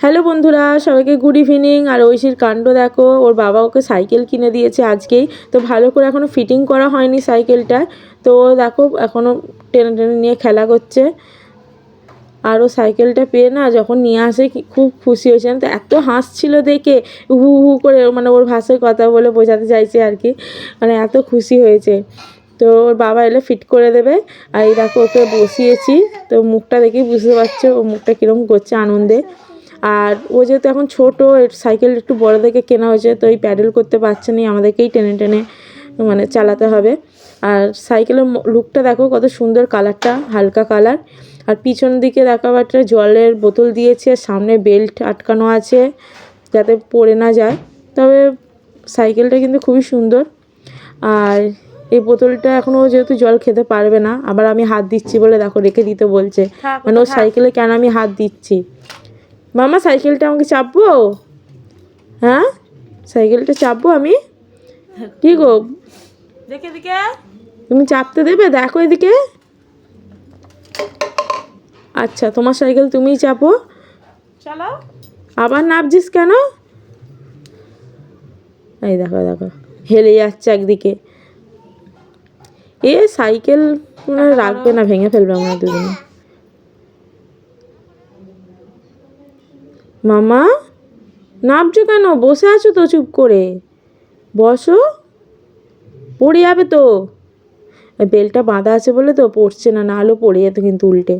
Hello বন্ধুরা, সবাইকে good evening. আর ঐশীর কাণ্ড দেখো, ওর বাবা ওকে সাইকেল কিনে দিয়েছে আজকেই। তো ভালো করে এখনও ফিটিং করা হয়নি সাইকেলটা। তো দেখো এখনও টেনে টেনে নিয়ে খেলা করছে। আর ও সাইকেলটা পেয়ে না যখন নিয়ে আসে খুব খুশি হয়েছে। তো এত হাসছিল দেখে, হু হু করে, মানে ওর ভাষায় কথা বলে বোঝাতে চাইছে আর কি, মানে এত খুশি হয়েছে। তো ওর বাবা এলে ফিট করে দেবে। আর এই দেখো ওকে বসিয়েছি, তো মুখটা দেখেই বুঝতে পারছো ও মুখটা কীরকম করছে আনন্দে। আর ও যেহেতু এখন ছোটো, সাইকেল একটু বড় দেখে কেনা হয়েছে, তো এই প্যাডেল করতে পারছে না, আমাদেরকেই টেনে টেনে মানে চালাতে হবে। আর সাইকেলের লুকটা দেখো কত সুন্দর, কালারটা হালকা কালার। আর পিছন দিকে দেখো একটা জলের বোতল দিয়েছে, সামনে বেল্ট আটকানো আছে যাতে পড়ে না যায়। তবে সাইকেলটা কিন্তু খুবই সুন্দর। আর এই বোতলটা এখনও যেহেতু জল খেতে পারবে না, আবার আমি হাত দিচ্ছি বলে দেখো রেখে দিতে বলছে, মানে ওর সাইকেলে কেন আমি হাত দিচ্ছি। মামা সাইকেলটা আমাকে চাপবো? হ্যাঁ, সাইকেলটা চাপবো আমি? কি গো, দেখে দিকে তুমি চাপতে দেবে? দেখো এদিকে। আচ্ছা, তোমার সাইকেল তুমিই চাপো, চলো। আবার নামছিস কেন? এই দেখো দেখো হেলে যাচ্ছে একদিকে। এ সাইকেল রাখবে না, ভেঙে ফেলবে আমরা দুজনে। মামা নামছো কেন? বসে আছো তো চুপ করে, বসো, পড়ে যাবে তো। বেলটা বাঁধা আছে বলে তো পড়ছে না, নাহলেও পড়ে যেত কিন্তু উল্টে।